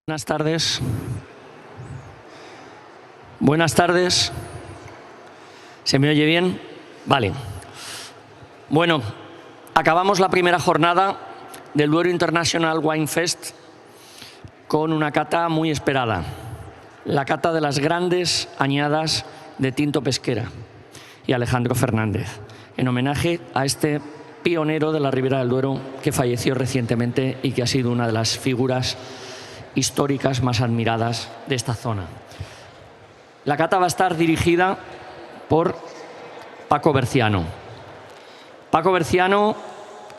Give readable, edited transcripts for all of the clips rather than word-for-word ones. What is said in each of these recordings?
Buenas tardes. Buenas tardes. ¿Se me oye bien? Vale. Bueno, acabamos la primera jornada del Duero International Wine Fest con una cata muy esperada. La cata de las grandes añadas de Tinto Pesquera y Alejandro Fernández, en homenaje a este pionero de la Ribera del Duero que falleció recientemente y que ha sido una de las figuras históricas más admiradas de esta zona. La cata va a estar dirigida por Paco Berciano. Paco Berciano,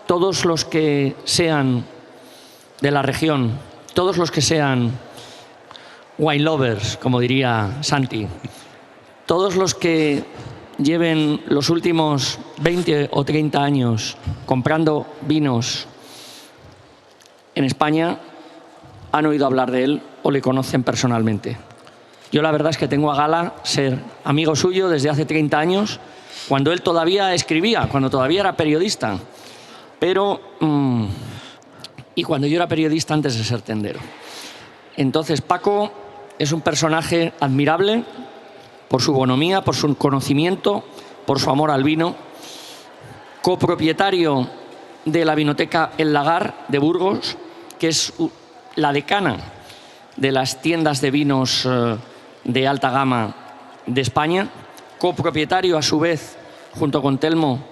todos los que sean de la región, todos los que sean wine lovers, como diría Santi, todos los que lleven los últimos 20 o 30 años comprando vinos en España, han oído hablar de él o le conocen personalmente. Yo la verdad es que tengo a gala ser amigo suyo desde hace 30 años, cuando él todavía escribía, cuando todavía era periodista, y cuando yo era periodista antes de ser tendero. Entonces, Paco es un personaje admirable por su bonomía, por su conocimiento, por su amor al vino, copropietario de la vinoteca El Lagar de Burgos, que es la decana de las tiendas de vinos de alta gama de España, copropietario a su vez, junto con Telmo,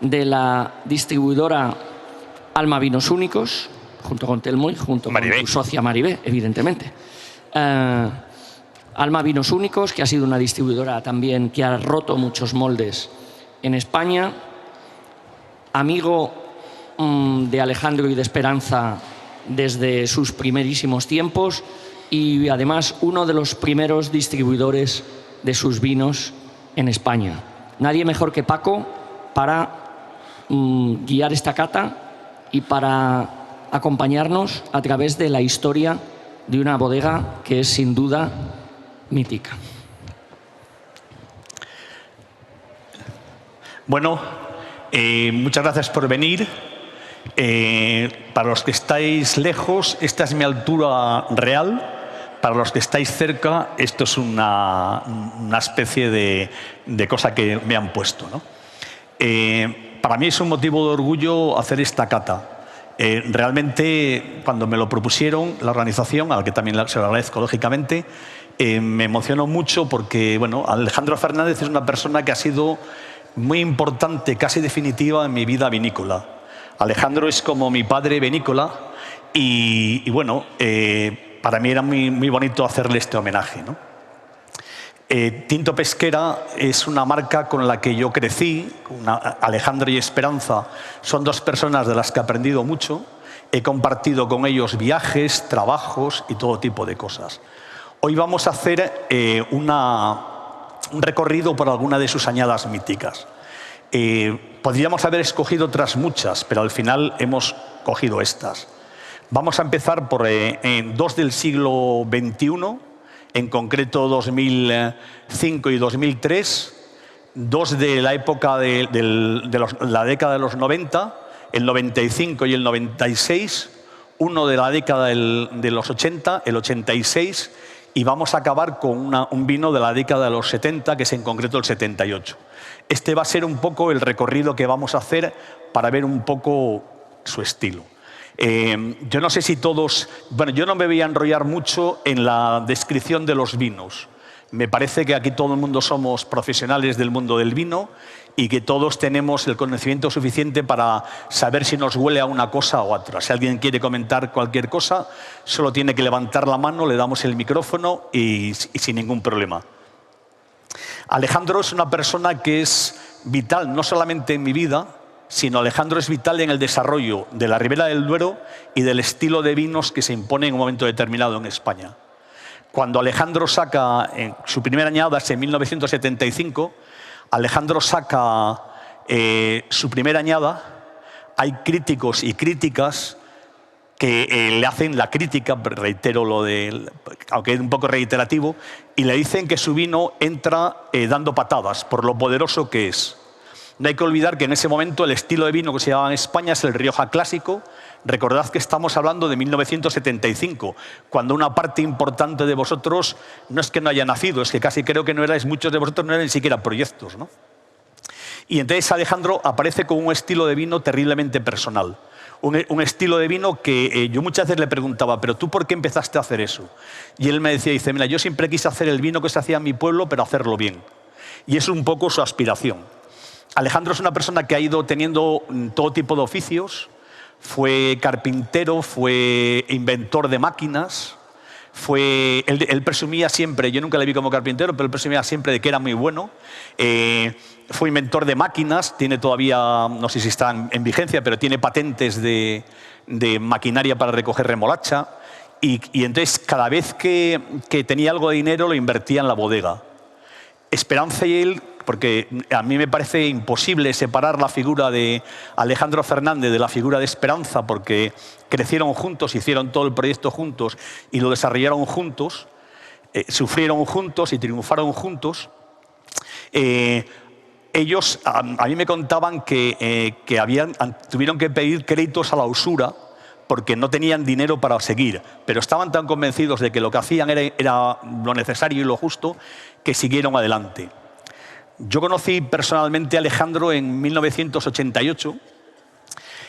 de la distribuidora Alma Vinos Únicos, junto con Telmo y junto con su socia Maribé, evidentemente. Alma Vinos Únicos, que ha sido una distribuidora también que ha roto muchos moldes en España, amigo de Alejandro y de Esperanza desde sus primerísimos tiempos y además uno de los primeros distribuidores de sus vinos en España. Nadie mejor que Paco para guiar esta cata y para acompañarnos a través de la historia de una bodega que es sin duda mítica. Bueno, muchas gracias por venir. Para los que estáis lejos, esta es mi altura real. Para los que estáis cerca, esto es una especie de cosa que me han puesto, ¿no? Para mí es un motivo de orgullo hacer esta cata. Realmente, cuando me lo propusieron, la organización, a la que también se lo agradezco lógicamente, me emocionó mucho porque, bueno, Alejandro Fernández es una persona que ha sido muy importante, casi definitiva en mi vida vinícola. Alejandro es como mi padre vinícola y bueno, para mí era muy bonito hacerle este homenaje, ¿no? Tinto Pesquera es una marca con la que yo crecí. Alejandro y Esperanza son dos personas de las que he aprendido mucho. He compartido con ellos viajes, trabajos y todo tipo de cosas. Hoy vamos a hacer un recorrido por alguna de sus añadas míticas. Podríamos haber escogido otras muchas, pero al final hemos cogido estas. Vamos a empezar por dos del siglo XXI, en concreto 2005 y 2003, dos de la época de la década de los 90, el 95 y el 96, uno de la década de los 80, el 86, y vamos a acabar con un vino de la década de los 70, que es en concreto el 78. Este va a ser un poco el recorrido que vamos a hacer para ver un poco su estilo. Yo no sé si todos... Bueno, yo no me voy a enrollar mucho en la descripción de los vinos. Me parece que aquí todo el mundo somos profesionales del mundo del vino y que todos tenemos el conocimiento suficiente para saber si nos huele a una cosa u otra. Si alguien quiere comentar cualquier cosa, solo tiene que levantar la mano, le damos el micrófono y sin ningún problema. Alejandro es una persona que es vital no solamente en mi vida, sino Alejandro es vital en el desarrollo de la Ribera del Duero y del estilo de vinos que se impone en un momento determinado en España. Cuando Alejandro saca su primera añada, en 1975, Alejandro saca su primera añada, hay críticos y críticas que le hacen la crítica, reitero lo de, aunque es un poco reiterativo, y le dicen que su vino entra dando patadas por lo poderoso que es. No hay que olvidar que en ese momento el estilo de vino que se llevaba en España es el Rioja clásico, Recordad que estamos hablando de 1975, cuando una parte importante de vosotros no es que no haya nacido, es que casi creo que no erais, muchos de vosotros no eran ni siquiera proyectos, ¿no? Y entonces Alejandro aparece con un estilo de vino terriblemente personal. Un estilo de vino que yo muchas veces le preguntaba, ¿pero tú por qué empezaste a hacer eso? Y él me decía, dice, mira, yo siempre quise hacer el vino que se hacía en mi pueblo, pero hacerlo bien. Y es un poco su aspiración. Alejandro es una persona que ha ido teniendo todo tipo de oficios. Fue carpintero, fue inventor de máquinas. Él presumía siempre, yo nunca le vi como carpintero, pero él presumía siempre de que era muy bueno. Fue inventor de máquinas, tiene todavía, no sé si están en vigencia, pero tiene patentes de maquinaria para recoger remolacha. Y entonces, cada vez que tenía algo de dinero, lo invertía en la bodega. Esperanza y él, porque a mí me parece imposible separar la figura de Alejandro Fernández de la figura de Esperanza, porque crecieron juntos, hicieron todo el proyecto juntos y lo desarrollaron juntos, sufrieron juntos y triunfaron juntos. Ellos a mí me contaban que tuvieron que pedir créditos a la usura porque no tenían dinero para seguir, pero estaban tan convencidos de que lo que hacían era lo necesario y lo justo que siguieron adelante. Yo conocí personalmente a Alejandro en 1988.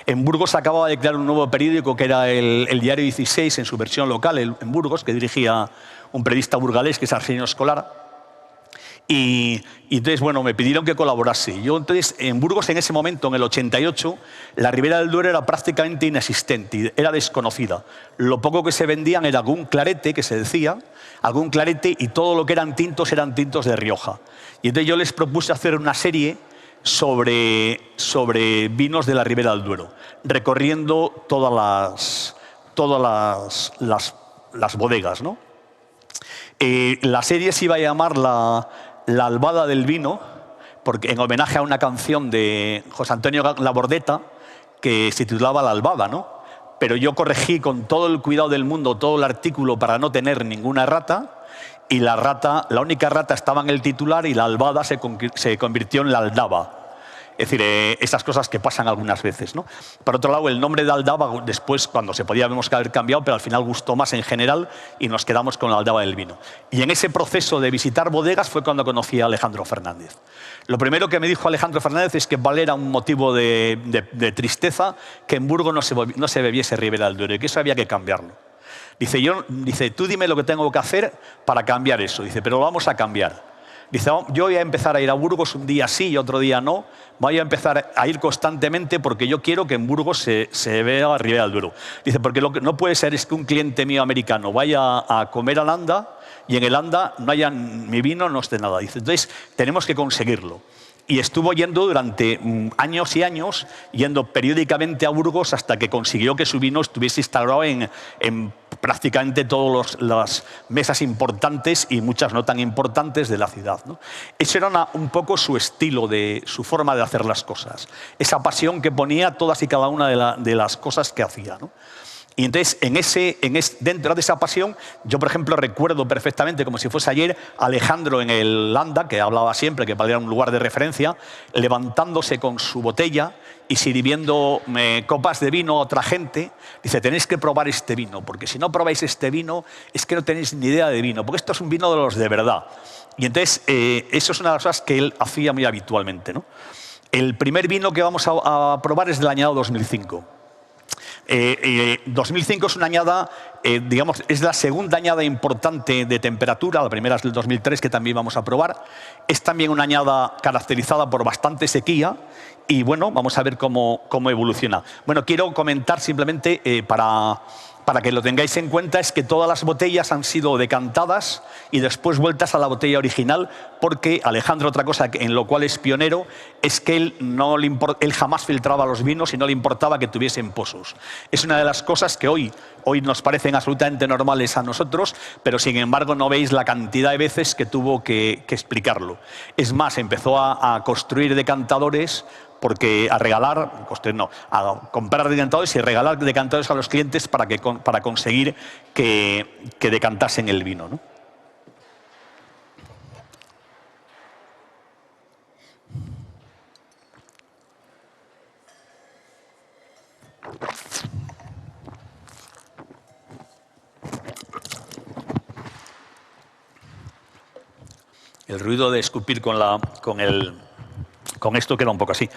En Burgos acababa de crear un nuevo periódico que era el Diario 16 en su versión local en Burgos, que dirigía un periodista burgalés que es Arsenio Escolar. Y entonces, bueno, me pidieron que colaborase. Yo entonces, en Burgos, en ese momento, en el 88, la Ribera del Duero era prácticamente inexistente, era desconocida. Lo poco que se vendían era algún clarete, que se decía, algún clarete, y todo lo que eran tintos de Rioja. Y entonces yo les propuse hacer una serie sobre vinos de la Ribera del Duero, recorriendo todas las bodegas, ¿no? La serie se iba a llamar La albada del vino, porque en homenaje a una canción de José Antonio Labordeta que se titulaba La albada, ¿no? Pero yo corregí con todo el cuidado del mundo todo el artículo para no tener ninguna errata, y la única errata estaba en el titular y la albada se convirtió en la aldaba. Es decir, esas cosas que pasan algunas veces, ¿no? Por otro lado, el nombre de Aldaba, después, cuando se podía, vemos que haber cambiado, pero al final gustó más en general y nos quedamos con la Aldaba del vino. Y en ese proceso de visitar bodegas fue cuando conocí a Alejandro Fernández. Lo primero que me dijo Alejandro Fernández es que era un motivo de tristeza que en Burgos no se bebiese Ribera del Duero y que eso había que cambiarlo. Dice, tú dime lo que tengo que hacer para cambiar eso. Dice, pero lo vamos a cambiar. Dice, yo voy a empezar a ir a Burgos un día sí y otro día no. Voy a empezar a ir constantemente porque yo quiero que en Burgos se vea Ribera del Duero. Dice, porque lo que no puede ser es que un cliente mío americano vaya a comer al Anda y en el Anda no haya mi vino, no esté nada. Dice, entonces tenemos que conseguirlo. Y estuvo yendo durante años y años, yendo periódicamente a Burgos hasta que consiguió que su vino estuviese instalado en prácticamente todas las mesas importantes y muchas no tan importantes de la ciudad, ¿no? Ese era un poco su estilo, su forma de hacer las cosas. Esa pasión que ponía todas y cada una de las cosas que hacía, ¿no? Y entonces, dentro de esa pasión, yo, por ejemplo, recuerdo perfectamente, como si fuese ayer, a Alejandro en el Anda, que hablaba siempre, que era un lugar de referencia, levantándose con su botella y sirviendo copas de vino a otra gente. Dice, tenéis que probar este vino, porque si no probáis este vino, es que no tenéis ni idea de vino, porque esto es un vino de los de verdad. Y entonces, eso es una de las cosas que él hacía muy habitualmente, ¿no? El primer vino que vamos a probar es del año 2005. 2005 es una añada, digamos, es la segunda añada importante de temperatura, la primera es del 2003 que también vamos a probar. Es también una añada caracterizada por bastante sequía y bueno, vamos a ver cómo evoluciona. Bueno, quiero comentar simplemente para que lo tengáis en cuenta, es que todas las botellas han sido decantadas y después vueltas a la botella original, porque Alejandro, otra cosa en lo cual es pionero, es que él jamás filtraba los vinos y no le importaba que tuviesen pozos. Es una de las cosas que hoy nos parecen absolutamente normales a nosotros, pero sin embargo no veis la cantidad de veces que tuvo que explicarlo. Es más, empezó a construir decantadores, porque a comprar decantadores y regalar decantadores a los clientes para conseguir que decantasen el vino, ¿no? el ruido de escupir con esto queda un poco así.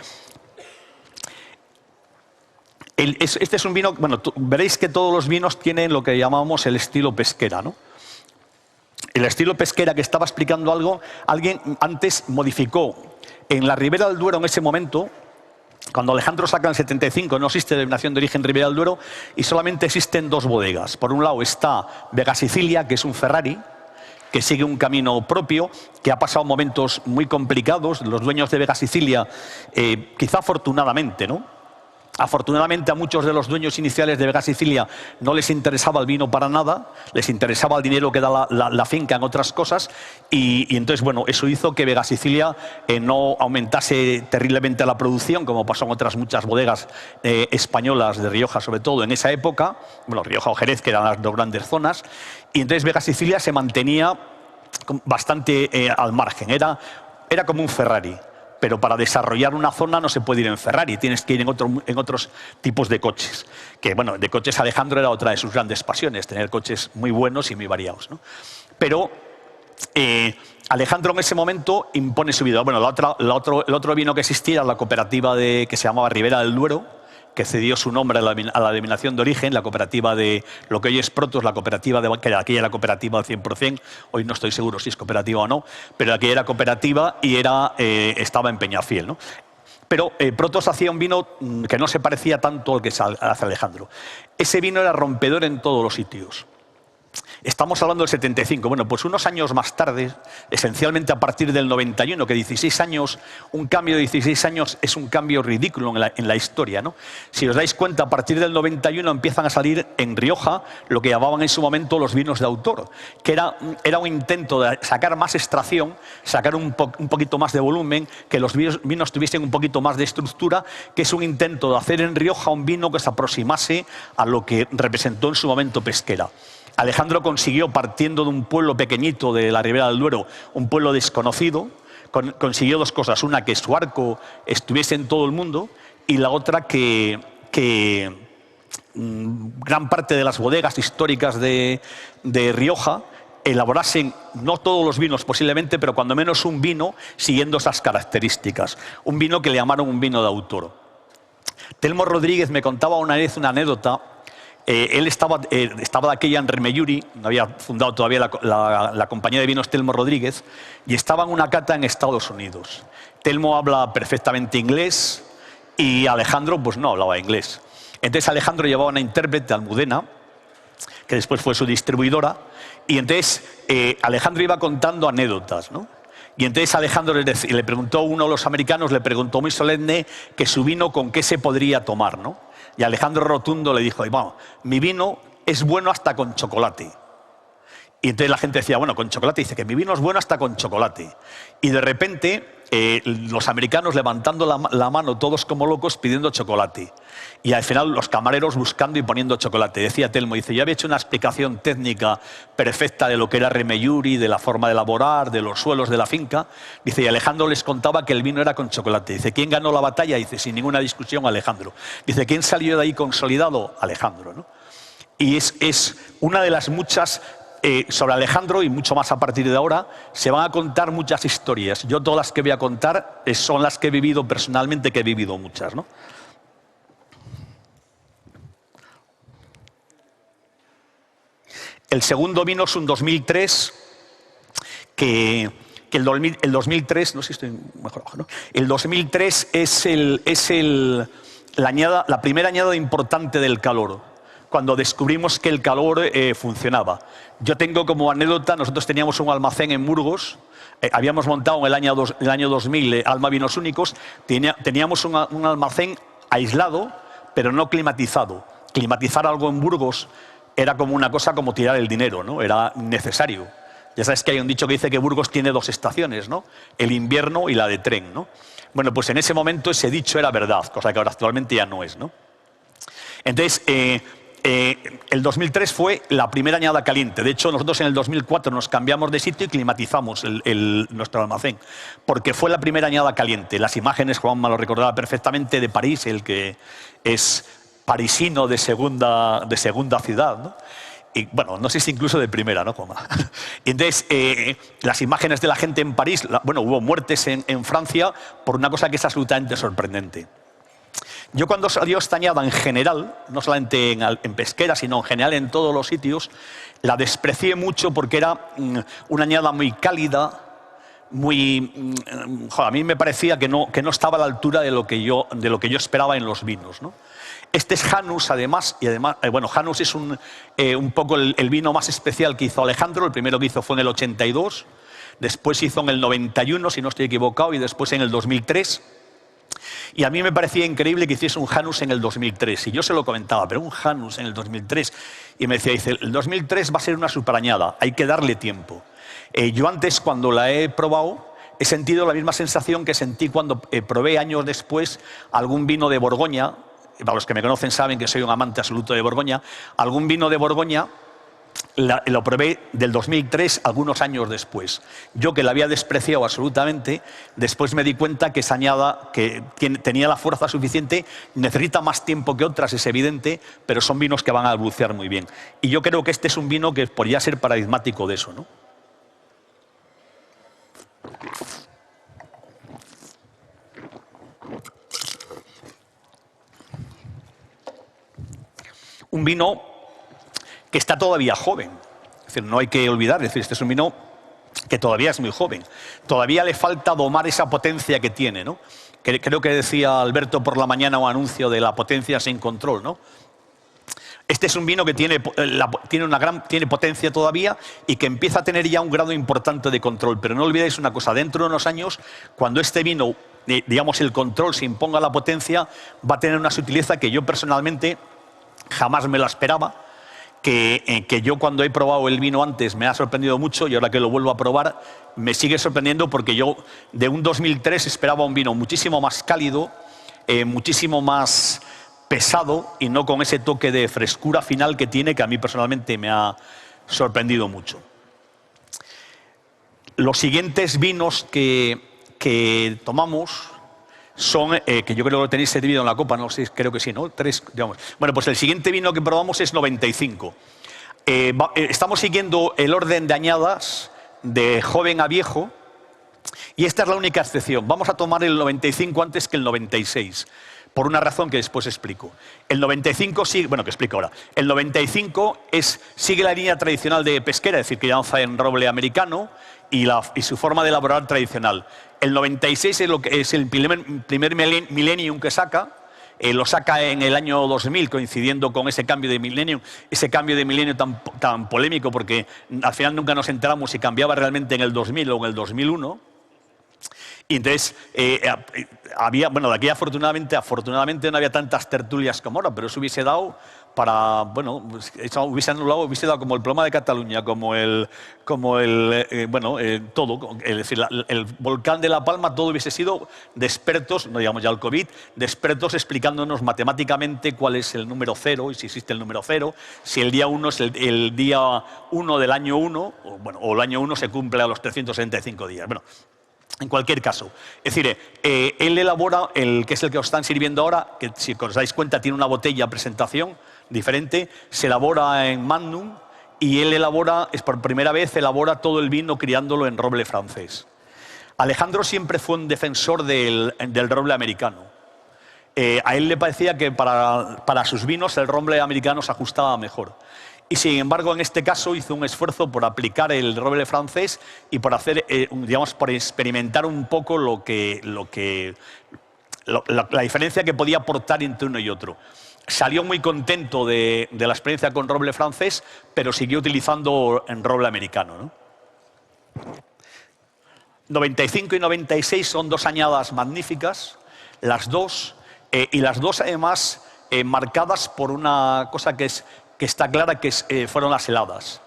Este es un vino, bueno, veréis que todos los vinos tienen lo que llamamos el estilo pesquera, ¿no? El estilo pesquera, que estaba explicando algo, alguien antes modificó. En la Ribera del Duero, en ese momento, cuando Alejandro saca en el 75, no existe denominación de origen Ribera del Duero y solamente existen dos bodegas. Por un lado está Vega Sicilia, que es un Ferrari, que sigue un camino propio, que ha pasado momentos muy complicados. Los dueños de Vega Sicilia, quizá afortunadamente, ¿no? Afortunadamente a muchos de los dueños iniciales de Vega Sicilia no les interesaba el vino para nada, les interesaba el dinero que da la finca en otras cosas y entonces, bueno, eso hizo que Vega Sicilia no aumentase terriblemente la producción, como pasó en otras muchas bodegas españolas de Rioja, sobre todo en esa época, bueno, Rioja o Jerez, que eran las dos grandes zonas, y entonces Vega Sicilia se mantenía bastante al margen, era como un Ferrari. Pero para desarrollar una zona no se puede ir en Ferrari, tienes que ir en otros tipos de coches. Que, bueno, de coches Alejandro era otra de sus grandes pasiones, tener coches muy buenos y muy variados, ¿no? Pero Alejandro en ese momento impone su vida. Bueno, el otro vino que existía era la cooperativa que se llamaba Ribera del Duero, que cedió su nombre a la denominación de origen, la cooperativa de lo que hoy es Protos, la cooperativa que aquella era cooperativa al 100%, hoy no estoy seguro si es cooperativa o no, pero aquella era cooperativa y estaba en Peñafiel, ¿no? Pero Protos hacía un vino que no se parecía tanto al que hace Alejandro. Ese vino era rompedor en todos los sitios. Estamos hablando del 75. Bueno, pues unos años más tarde, esencialmente a partir del 91, que 16 años, un cambio de 16 años es un cambio ridículo en la historia, ¿no? Si os dais cuenta, a partir del 91 empiezan a salir en Rioja lo que llamaban en su momento los vinos de autor, que era un intento de sacar más extracción, sacar un poquito más de volumen, que los vinos tuviesen un poquito más de estructura, que es un intento de hacer en Rioja un vino que se aproximase a lo que representó en su momento Pesquera. Alejandro consiguió, partiendo de un pueblo pequeñito de la Ribera del Duero, un pueblo desconocido, consiguió dos cosas. Una, que su arco estuviese en todo el mundo, y la otra, que gran parte de las bodegas históricas de Rioja elaborasen, no todos los vinos posiblemente, pero cuando menos un vino siguiendo esas características. Un vino que le llamaron un vino de autor. Telmo Rodríguez me contaba una vez una anécdota. Él estaba de aquella en Remeyuri, no había fundado todavía la compañía de vinos Telmo Rodríguez, y estaba en una cata en Estados Unidos. Telmo habla perfectamente inglés y Alejandro pues no hablaba inglés. Entonces Alejandro llevaba una intérprete, Almudena, que después fue su distribuidora, y entonces Alejandro iba contando anécdotas, ¿no? Y entonces Alejandro le preguntó, uno de los americanos le preguntó muy solemne que su vino con qué se podría tomar, ¿no? Y Alejandro rotundo le dijo, vamos, mi vino es bueno hasta con chocolate. Y entonces la gente decía, bueno, con chocolate. Dice que mi vino es bueno hasta con chocolate. Y de repente los americanos levantando la mano todos como locos pidiendo chocolate. Y al final los camareros buscando y poniendo chocolate. Decía Telmo, dice, yo había hecho una explicación técnica perfecta de lo que era Remeyuri, de la forma de elaborar, de los suelos de la finca. Dice, y Alejandro les contaba que el vino era con chocolate. Dice, ¿quién ganó la batalla? Dice, sin ninguna discusión, Alejandro. Dice, ¿quién salió de ahí consolidado? Alejandro, ¿no? Y es una de las muchas... sobre Alejandro, y mucho más a partir de ahora, se van a contar muchas historias. Yo todas las que voy a contar son las que he vivido personalmente, que he vivido muchas, ¿no? El segundo vino es un 2003, que el 2003, no sé si estoy mejor abajo, ¿no? El 2003 es la primera añada importante del calor, cuando descubrimos que el calor funcionaba. Yo tengo como anécdota, nosotros teníamos un almacén en Burgos, habíamos montado en el año 2000 Alma Vinos Únicos, teníamos un almacén aislado, pero no climatizado. Climatizar algo en Burgos era como una cosa como tirar el dinero, ¿no? Era necesario. Ya sabes que hay un dicho que dice que Burgos tiene dos estaciones, ¿no? El invierno y la de tren, ¿no? Bueno, pues en ese momento ese dicho era verdad, cosa que ahora actualmente ya no es, ¿no? Entonces, el 2003 fue la primera añada caliente. De hecho, nosotros en el 2004 nos cambiamos de sitio y climatizamos nuestro almacén, porque fue la primera añada caliente. Las imágenes, Juanma lo recordaba perfectamente, de París, el que es parisino de segunda ciudad, ¿no? y bueno, no sé si incluso de primera, ¿no, Juanma? Y entonces, las imágenes de la gente en París, bueno, hubo muertes en Francia por una cosa que es absolutamente sorprendente. Yo cuando salió esta añada en general, no solamente en Pesquera, sino en general en todos los sitios, la desprecié mucho porque era una añada muy cálida, muy... a mí me parecía que no estaba a la altura de lo que yo esperaba en los vinos, ¿no? Este es Janus, además, bueno, Janus es un poco el vino más especial que hizo Alejandro. El primero que hizo fue en el 82, después hizo en el 91, si no estoy equivocado, y después en el 2003. Y a mí me parecía increíble que hiciese un Janus en el 2003. Y yo se lo comentaba, pero un Janus en el 2003. Y me decía, el 2003 va a ser una superañada, hay que darle tiempo. Yo antes, cuando la he probado, he sentido la misma sensación que sentí cuando probé años después algún vino de Borgoña. Para los que me conocen saben que soy un amante absoluto de Borgoña. Algún vino de Borgoña lo probé del 2003, algunos años después. Yo, que la había despreciado absolutamente, después me di cuenta que esa añada, que tenía la fuerza suficiente, necesita más tiempo que otras, es evidente, pero son vinos que van a evolucionar muy bien. Y yo creo que este es un vino que podría ser paradigmático de eso, ¿no? Un vino que está todavía joven. Es decir, no hay que olvidar, es decir, este es un vino que todavía es muy joven. Todavía le falta domar esa potencia que tiene, ¿no? Creo que decía Alberto por la mañana un anuncio de la potencia sin control, ¿no? Este es un vino que tiene potencia todavía y que empieza a tener ya un grado importante de control. Pero no olvidéis una cosa, dentro de unos años, cuando este vino, digamos, el control se imponga a la potencia, va a tener una sutileza que yo personalmente jamás me la esperaba, que yo cuando he probado el vino antes me ha sorprendido mucho y ahora que lo vuelvo a probar me sigue sorprendiendo porque yo de un 2003 esperaba un vino muchísimo más cálido, muchísimo más pesado y no con ese toque de frescura final que tiene, que a mí personalmente me ha sorprendido mucho. Los siguientes vinos que tomamos son, que yo creo que lo tenéis servido en la copa, no sé, creo que sí, ¿no? 3, digamos. Bueno, pues el siguiente vino que probamos es 95. Estamos siguiendo el orden de añadas de joven a viejo y esta es la única excepción. Vamos a tomar el 95 antes que el 96, por una razón que después explico. El 95 sigue, bueno, que explico ahora. El 95 sigue la línea tradicional de Pesquera, es decir, que lanza en roble americano y su forma de elaborar tradicional. El 96 es el primer millennium que saca, lo saca en el año 2000, coincidiendo con ese cambio de milenio tan polémico, porque al final nunca nos enteramos si cambiaba realmente en el 2000 o en el 2001. Y entonces, bueno, de aquí afortunadamente no había tantas tertulias como ahora, pero eso hubiese dado para, bueno, eso hubiese dado como el problema de Cataluña, como todo, es decir, el volcán de La Palma, todo hubiese sido de expertos, no digamos ya el COVID, de expertos explicándonos matemáticamente cuál es el número cero y si existe el número cero, si el día 1 es el día 1 del año 1, o el año 1 se cumple a los 365 días. Bueno, en cualquier caso, es decir, él elabora que es el que os están sirviendo ahora, que si os dais cuenta tiene una botella presentación diferente, se elabora en Magnum y él por primera vez elabora todo el vino criándolo en roble francés. Alejandro siempre fue un defensor del roble americano. A él le parecía que para sus vinos el roble americano se ajustaba mejor. Y sin embargo, en este caso hizo un esfuerzo por aplicar el roble francés y por hacer, digamos, por experimentar un poco la diferencia que podía aportar entre uno y otro. Salió muy contento de la experiencia con roble francés, pero siguió utilizando en roble americano, ¿no? 95 y 96 son dos añadas magníficas, las dos, y las dos además marcadas por una cosa que está clara, que fueron las heladas.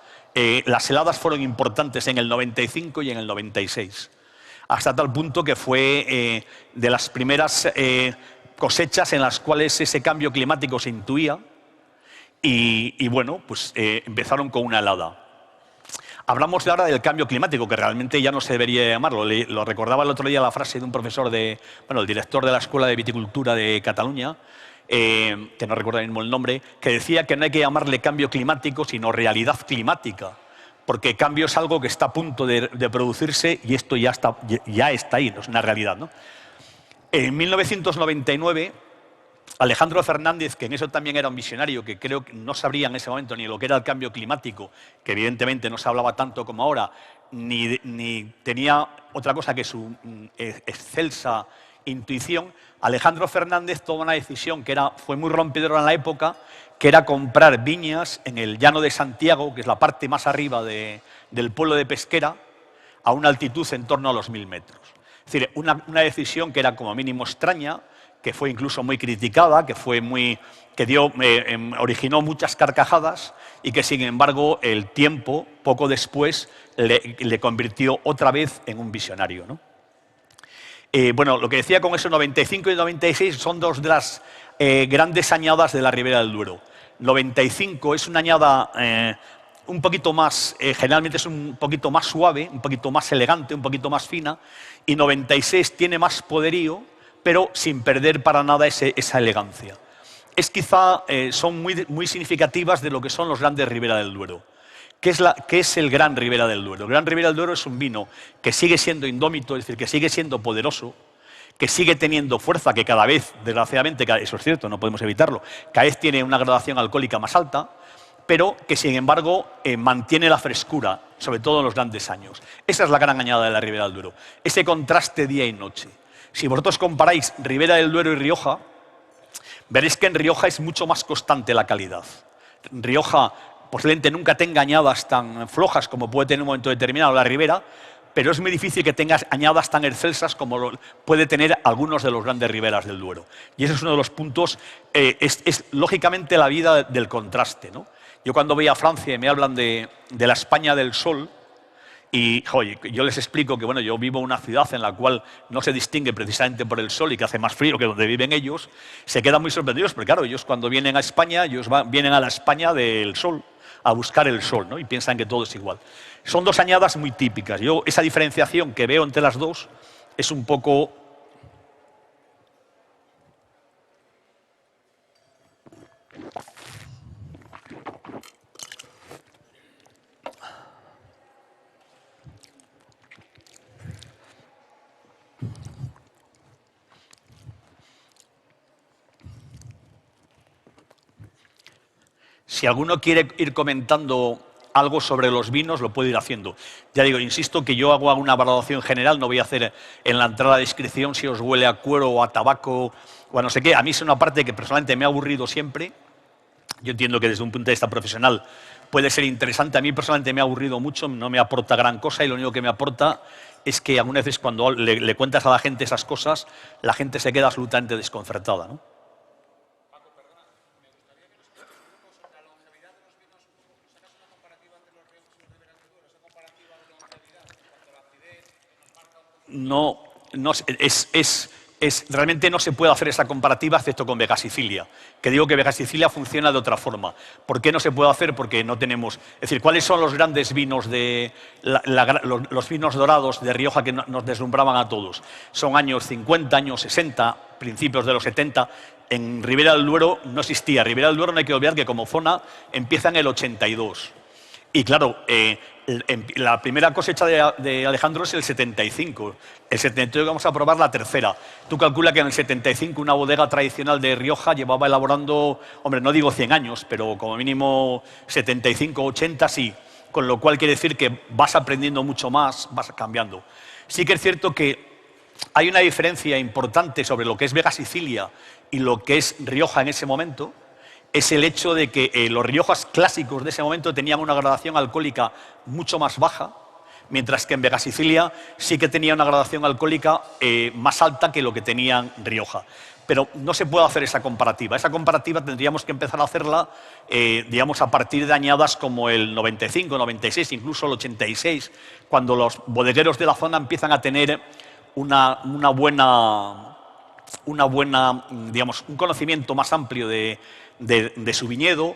Las heladas fueron importantes en el 95 y en el 96, hasta tal punto que fue de las primeras cosechas en las cuales ese cambio climático se intuía y bueno, pues empezaron con una helada. Hablamos ahora del cambio climático, que realmente ya no se debería llamarlo. Lo recordaba el otro día la frase de un profesor, el director de la Escuela de Viticultura de Cataluña, que no recuerdo mismo el nombre, que decía que no hay que llamarle cambio climático, sino realidad climática, porque cambio es algo que está a punto de producirse y esto ya está ahí, no es una realidad, ¿no? En 1999, Alejandro Fernández, que en eso también era un visionario, que creo que no sabría en ese momento ni lo que era el cambio climático, que evidentemente no se hablaba tanto como ahora, ni tenía otra cosa que su excelsa intuición. Alejandro Fernández tomó una decisión que fue muy rompedora en la época, que era comprar viñas en el Llano de Santiago, que es la parte más arriba del pueblo de Pesquera, a una altitud en torno a los 1000 metros. Es decir, una decisión que era como mínimo extraña, que fue incluso muy criticada, que originó muchas carcajadas y que, sin embargo, el tiempo, poco después, le convirtió otra vez en un visionario, ¿no? Bueno, lo que decía con eso, 95 y 96 son dos de las grandes añadas de la Ribera del Duero. 95 es una añada un poquito más, generalmente es un poquito más suave, un poquito más elegante, un poquito más fina, y 96 tiene más poderío, pero sin perder para nada esa elegancia. Son muy significativas de lo que son los grandes Ribera del Duero. ¿Qué es el Gran Ribera del Duero? El Gran Ribera del Duero es un vino que sigue siendo indómito, es decir, que sigue siendo poderoso, que sigue teniendo fuerza, que cada vez, desgraciadamente, eso es cierto, no podemos evitarlo, cada vez tiene una gradación alcohólica más alta, pero que, sin embargo, mantiene la frescura, sobre todo en los grandes años. Esa es la gran añada de la Ribera del Duero, ese contraste día y noche. Si vosotros comparáis Ribera del Duero y Rioja, veréis que en Rioja es mucho más constante la calidad. Rioja posiblemente nunca tenga añadas tan flojas como puede tener en un momento determinado la Ribera, pero es muy difícil que tengas añadas tan excelsas como puede tener algunos de los grandes riberas del Duero. Y ese es uno de los puntos, es lógicamente la vida del contraste, ¿no? Yo cuando voy a Francia y me hablan de la España del sol, y yo les explico que yo vivo en una ciudad en la cual no se distingue precisamente por el sol y que hace más frío que donde viven ellos, se quedan muy sorprendidos, porque claro, ellos cuando vienen a España, vienen a la España del sol, a buscar el sol, ¿no? Y piensan que todo es igual. Son dos añadas muy típicas. Yo esa diferenciación que veo entre las dos es un poco... Si alguno quiere ir comentando algo sobre los vinos, lo puede ir haciendo. Ya digo, insisto que yo hago una valoración general, no voy a hacer en la entrada de descripción si os huele a cuero o a tabaco o a no sé qué. A mí es una parte que personalmente me ha aburrido siempre. Yo entiendo que desde un punto de vista profesional puede ser interesante. A mí personalmente me ha aburrido mucho, no me aporta gran cosa y lo único que me aporta es que algunas veces cuando le cuentas a la gente esas cosas, la gente se queda absolutamente desconcertada, ¿no? Realmente no se puede hacer esa comparativa excepto con Vega Sicilia, que digo que Vega Sicilia funciona de otra forma. ¿Por qué no se puede hacer? Porque no tenemos... Es decir, ¿cuáles son los grandes vinos los vinos dorados de Rioja que nos deslumbraban a todos? Son años 50, años 60, principios de los 70. En Ribera del Duero no existía. Ribera del Duero no hay que olvidar que como zona empieza en el 82. Y claro, la primera cosecha de Alejandro es el 75. El 72 vamos a probar la tercera. Tú calcula que en el 75 una bodega tradicional de Rioja llevaba elaborando, hombre, no digo 100 años, pero como mínimo 75, 80 sí. Con lo cual quiere decir que vas aprendiendo mucho más, vas cambiando. Sí que es cierto que hay una diferencia importante sobre lo que es Vega Sicilia y lo que es Rioja en ese momento. Es el hecho de que los Riojas clásicos de ese momento tenían una gradación alcohólica mucho más baja, mientras que en Vega Sicilia sí que tenía una gradación alcohólica más alta que lo que tenía en Rioja. Pero no se puede hacer esa comparativa. Esa comparativa tendríamos que empezar a hacerla, digamos, a partir de añadas como el 95, 96, incluso el 86, cuando los bodegueros de la zona empiezan a tener una buena buena, digamos, un conocimiento más amplio de su viñedo,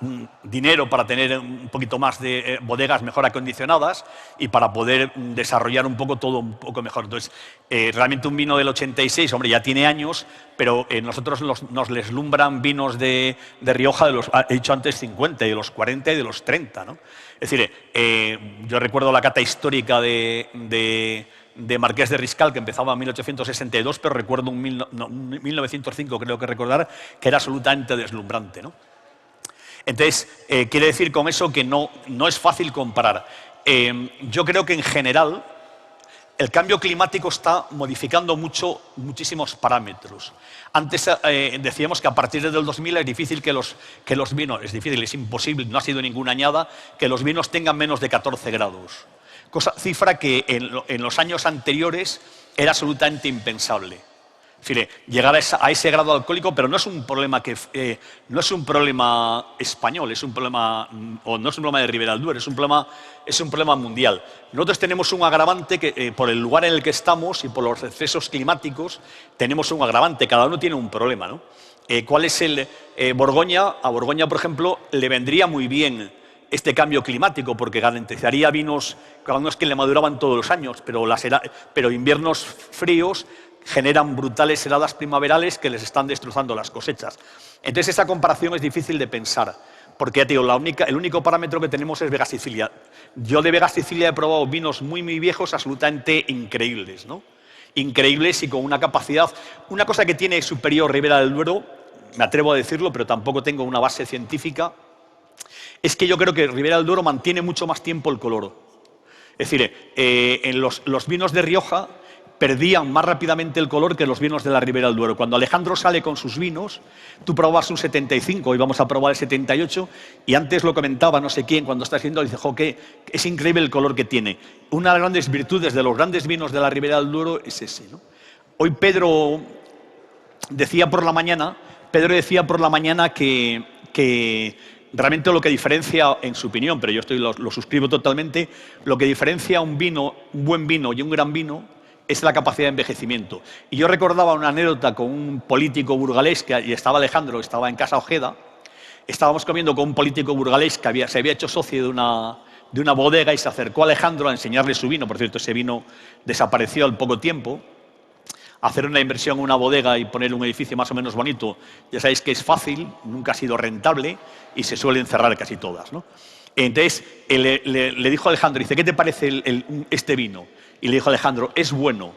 un dinero para tener un poquito más de bodegas mejor acondicionadas y para poder desarrollar un poco todo un poco mejor. Entonces, realmente un vino del 86, hombre, ya tiene años, pero nosotros nos deslumbran vinos de Rioja de los, he dicho antes, 50, y de los 40 y de los 30, ¿no? Es decir, yo recuerdo la cata histórica de Marqués de Riscal, que empezaba en 1862, pero recuerdo un 1905, creo que recordar, que era absolutamente deslumbrante, ¿no? Entonces, quiere decir con eso que no es fácil comparar. Yo creo que en general el cambio climático está modificando muchísimos parámetros. Antes decíamos que a partir del 2000 es difícil que los vinos, es imposible, no ha sido ninguna añada, que los vinos tengan menos de 14 grados. Cifra que en los años anteriores era absolutamente impensable. Es decir, llegar a ese grado alcohólico, pero no es un problema no es un problema español, es un problema, o no es un problema de Ribera del Duero, es un problema mundial. Nosotros tenemos un agravante que por el lugar en el que estamos y por los excesos climáticos tenemos un agravante, cada uno tiene un problema, ¿no? ¿Cuál es Borgoña? A Borgoña, por ejemplo, le vendría muy bien este cambio climático, porque garantizaría vinos, claro, no es que le maduraban todos los años, pero inviernos fríos generan brutales heladas primaverales que les están destrozando las cosechas. Entonces esa comparación es difícil de pensar, porque ya te digo, el único parámetro que tenemos es Vega Sicilia. Yo de Vega Sicilia he probado vinos muy, muy viejos, absolutamente increíbles, ¿no? Increíbles y con una capacidad, una cosa que tiene superior Ribera del Duero, me atrevo a decirlo, pero tampoco tengo una base científica, es que yo creo que Ribera del Duero mantiene mucho más tiempo el color. Es decir, en los vinos de Rioja perdían más rápidamente el color que los vinos de la Ribera del Duero. Cuando Alejandro sale con sus vinos, tú probabas un 75, hoy vamos a probar el 78, y antes lo comentaba no sé quién cuando está haciendo, dice, jo, que es increíble el color que tiene. Una de las grandes virtudes de los grandes vinos de la Ribera del Duero es ese, ¿no? Hoy Pedro decía por la mañana que realmente lo que diferencia, en su opinión, pero yo lo suscribo totalmente, lo que diferencia un buen vino y un gran vino es la capacidad de envejecimiento. Y yo recordaba una anécdota con un político burgalés, y estaba Alejandro, estaba en Casa Ojeda, estábamos comiendo con un político burgalés que se había hecho socio de una bodega y se acercó a Alejandro a enseñarle su vino, por cierto, ese vino desapareció al poco tiempo. Hacer una inversión en una bodega y poner un edificio más o menos bonito, ya sabéis que es fácil, nunca ha sido rentable y se suelen cerrar casi todas, ¿no? Entonces le dijo a Alejandro, dice, ¿qué te parece este vino? Y le dijo a Alejandro, es bueno.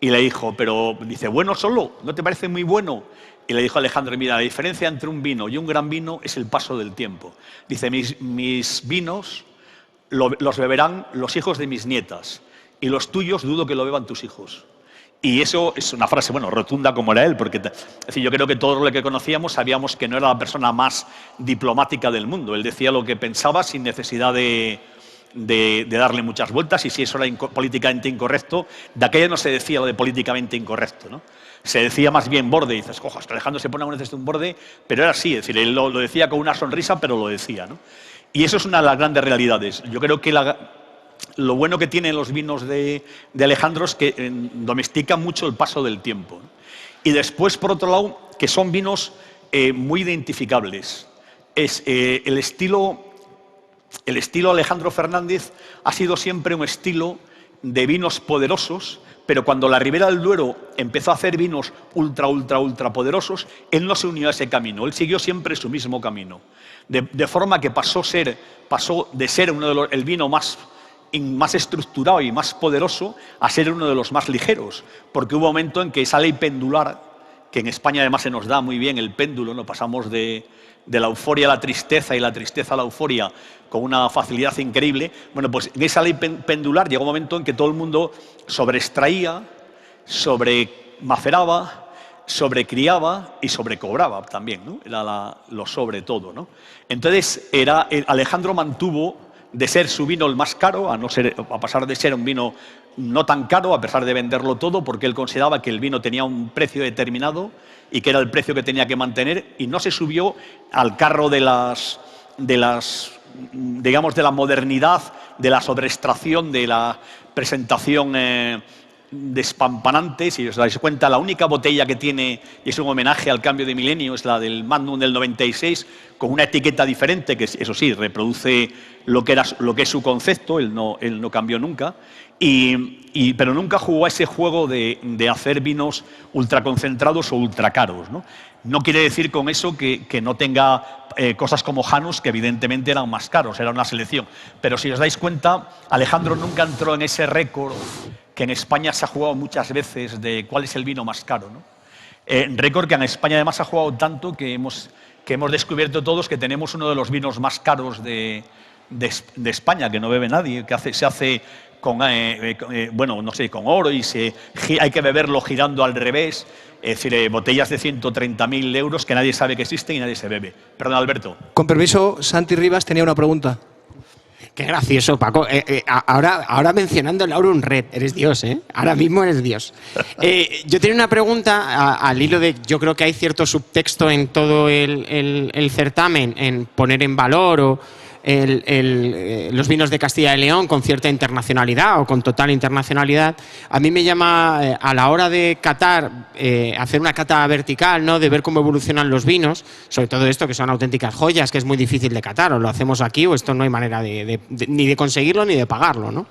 Y le dijo, pero dice, ¿bueno solo? ¿No te parece muy bueno? Y le dijo a Alejandro, mira, la diferencia entre un vino y un gran vino es el paso del tiempo. Dice, mis vinos los beberán los hijos de mis nietas y los tuyos dudo que lo beban tus hijos. Y eso es una frase, bueno, rotunda como era él, porque es decir, yo creo que todos los que conocíamos sabíamos que no era la persona más diplomática del mundo. Él decía lo que pensaba sin necesidad de darle muchas vueltas, y si eso era políticamente incorrecto, de aquello no se decía lo de políticamente incorrecto, ¿no? Se decía más bien borde, y dices, cojas, que Alejandro se pone a veces un borde, pero era así, es decir, él lo decía con una sonrisa, pero lo decía, ¿no? Y eso es una de las grandes realidades. Yo creo que lo bueno que tienen los vinos de Alejandro es que domestican mucho el paso del tiempo, ¿no? Y después, por otro lado, que son vinos muy identificables. El estilo Alejandro Fernández ha sido siempre un estilo de vinos poderosos, pero cuando la Ribera del Duero empezó a hacer vinos ultra poderosos, él no se unió a ese camino, él siguió siempre su mismo camino. De forma que pasó de ser el vino más estructurado y más poderoso a ser uno de los más ligeros, porque hubo un momento en que esa ley pendular, que en España además se nos da muy bien el péndulo, ¿no? Pasamos de la euforia a la tristeza y la tristeza a la euforia con una facilidad increíble. Bueno, pues en esa ley pendular llegó un momento en que todo el mundo sobreextraía, sobremaceraba, sobrecriaba y sobrecobraba también, ¿no? Era lo sobre todo, ¿no? Entonces Alejandro mantuvo de ser su vino el más caro, a pasar de ser un vino no tan caro, a pesar de venderlo todo, porque él consideraba que el vino tenía un precio determinado y que era el precio que tenía que mantener, y no se subió al carro digamos, de la modernidad, de la sobreextracción, de la presentación despampanante. Si os dais cuenta, la única botella que tiene, y es un homenaje al cambio de milenio, es la del Magnum del 96, con una etiqueta diferente, que eso sí, reproduce lo que es su concepto, él no cambió nunca, pero nunca jugó a ese juego de hacer vinos ultraconcentrados o ultracaros, ¿no? No quiere decir con eso que no tenga cosas como Janus, que evidentemente eran más caros, era una selección. Pero si os dais cuenta, Alejandro nunca entró en ese récord que en España se ha jugado muchas veces de cuál es el vino más caro, ¿no? Récord que en España además ha jugado tanto que hemos descubierto todos que tenemos uno de los vinos más caros de España, que no bebe nadie, que se hace con, bueno, no sé, con oro y hay que beberlo girando al revés. Es decir, botellas de 130.000 euros que nadie sabe que existen y nadie se bebe. Perdón, Alberto. Con permiso, Santi Rivas tenía una pregunta. Qué gracioso, Paco. Ahora mencionando el Aurum Red, eres Dios, ¿eh? Ahora mismo eres Dios. Yo tenía una pregunta al hilo de, yo creo que hay cierto subtexto en todo el certamen, en poner en valor los vinos de Castilla y León con cierta internacionalidad o con total internacionalidad. A mí me llama, a la hora de catar, hacer una cata vertical, ¿no? De ver cómo evolucionan los vinos, sobre todo esto que son auténticas joyas, que es muy difícil de catar, o lo hacemos aquí o esto no hay manera ni de conseguirlo ni de pagarlo, ¿no?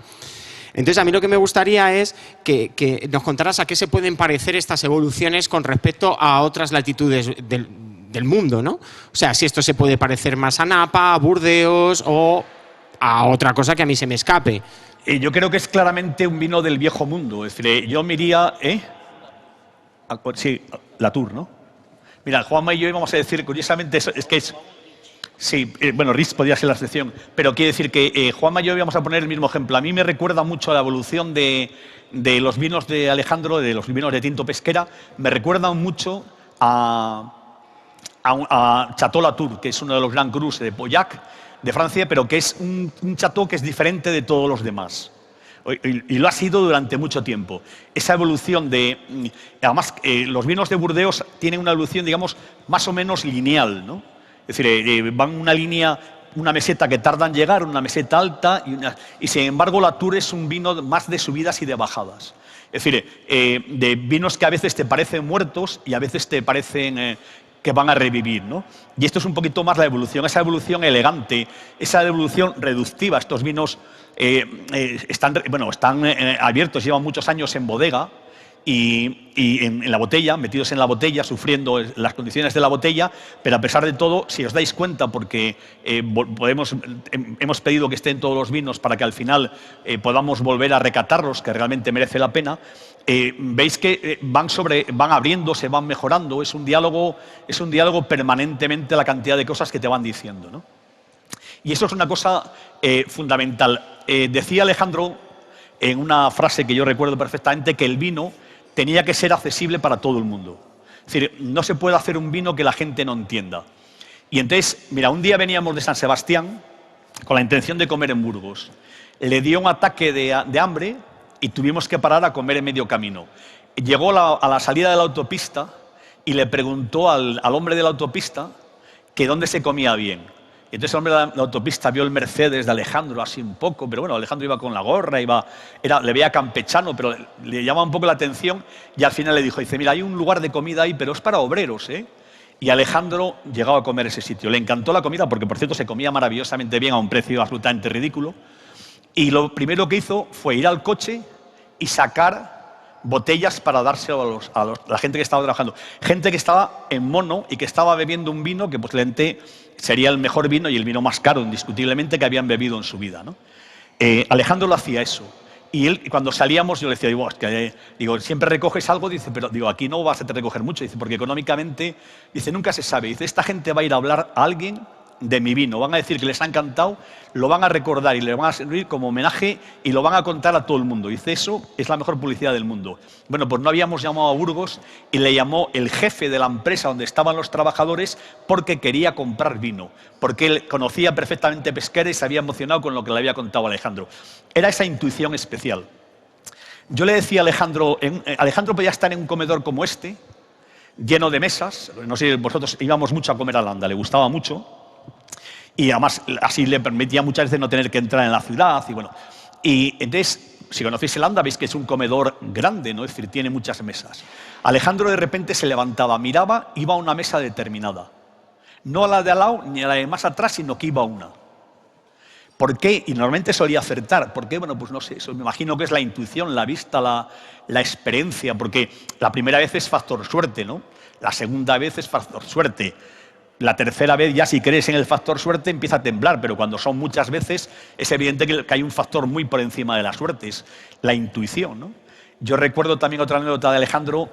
Entonces, a mí lo que me gustaría es que nos contaras a qué se pueden parecer estas evoluciones con respecto a otras latitudes del mundo, ¿no? O sea, si esto se puede parecer más a Napa, a Burdeos o a otra cosa que a mí se me escape. Yo creo que es claramente un vino del viejo mundo. Es decir, yo me iría... Sí, Latour, ¿no? Mira, Juanma y yo íbamos a decir, curiosamente, sí, bueno, Ritz podría ser la excepción, pero quiere decir que Juanma y yo íbamos a poner el mismo ejemplo. A mí me recuerda mucho a la evolución de los vinos de Alejandro, de los vinos de Tinto Pesquera, me recuerdan mucho a Chateau Latour, que es uno de los Grand Crus de Pauillac, de Francia, pero que es un chateau que es diferente de todos los demás. Y lo ha sido durante mucho tiempo. Esa evolución además, los vinos de Burdeos tienen una evolución, digamos, más o menos lineal, ¿no? Es decir, van una línea, una meseta que tarda en llegar, una meseta alta, y sin embargo Latour es un vino más de subidas y de bajadas. Es decir, de vinos que a veces te parecen muertos y a veces te parecen que van a revivir, ¿no? Y esto es un poquito más la evolución, esa evolución elegante, esa evolución reductiva. Estos vinos están abiertos, llevan muchos años en bodega y en la botella, metidos en la botella, sufriendo las condiciones de la botella, pero a pesar de todo, si os dais cuenta, porque hemos pedido que estén todos los vinos para que al final podamos volver a recatarlos, que realmente merece la pena, veis que van abriéndose, van mejorando, es un diálogo permanentemente la cantidad de cosas que te van diciendo, ¿no? Y eso es una cosa fundamental. Decía Alejandro en una frase que yo recuerdo perfectamente que el vino tenía que ser accesible para todo el mundo. Es decir, no se puede hacer un vino que la gente no entienda. Y entonces, mira, un día veníamos de San Sebastián con la intención de comer en Burgos. Le dio un ataque de hambre y tuvimos que parar a comer en medio camino. Llegó a la salida de la autopista y le preguntó al hombre de la autopista que dónde se comía bien. Y entonces el hombre de la autopista vio el Mercedes de Alejandro así un poco, pero bueno, Alejandro iba con la gorra, le veía campechano, pero le llamaba un poco la atención y al final le dijo, mira, hay un lugar de comida ahí, pero es para obreros, ¿eh? Y Alejandro llegó a comer ese sitio. Le encantó la comida porque, por cierto, se comía maravillosamente bien a un precio absolutamente ridículo. Y lo primero que hizo fue ir al coche y sacar botellas para dárselo a la gente que estaba trabajando. Gente que estaba en mono y que estaba bebiendo un vino que posiblemente sería el mejor vino y el vino más caro, indiscutiblemente, que habían bebido en su vida, ¿no? Alejandro lo hacía eso. Y él, cuando salíamos, yo le decía, digo, siempre recoges algo, dice, pero digo, aquí no vas a recoger mucho, dice, porque económicamente, dice, nunca se sabe, dice, esta gente va a ir a hablar a alguien de mi vino, van a decir que les ha encantado, lo van a recordar y le van a servir como homenaje y lo van a contar a todo el mundo. Dice, eso es la mejor publicidad del mundo. Bueno, pues no habíamos llamado a Burgos y le llamó el jefe de la empresa donde estaban los trabajadores porque quería comprar vino, porque él conocía perfectamente Pesquera y se había emocionado con lo que le había contado Alejandro. Era esa intuición especial. Yo le decía a Alejandro, Alejandro podía estar en un comedor como este, lleno de mesas, no sé, vosotros íbamos mucho a comer a Landa, le gustaba mucho, y además así le permitía muchas veces no tener que entrar en la ciudad, y bueno. Y entonces, si conocéis el Anda, veis que es un comedor grande, ¿no? Es decir, tiene muchas mesas. Alejandro de repente se levantaba, miraba, iba a una mesa determinada. No a la de al lado ni a la de más atrás, sino que iba a una. ¿Por qué? Y normalmente solía acertar. ¿Por qué? Bueno, pues no sé, eso me imagino que es la intuición, la vista, la experiencia, porque la primera vez es factor suerte, ¿no? La segunda vez es factor suerte. La tercera vez ya si crees en el factor suerte empieza a temblar, pero cuando son muchas veces es evidente que hay un factor muy por encima de la suerte, es la intuición, ¿no? Yo recuerdo también otra anécdota de Alejandro,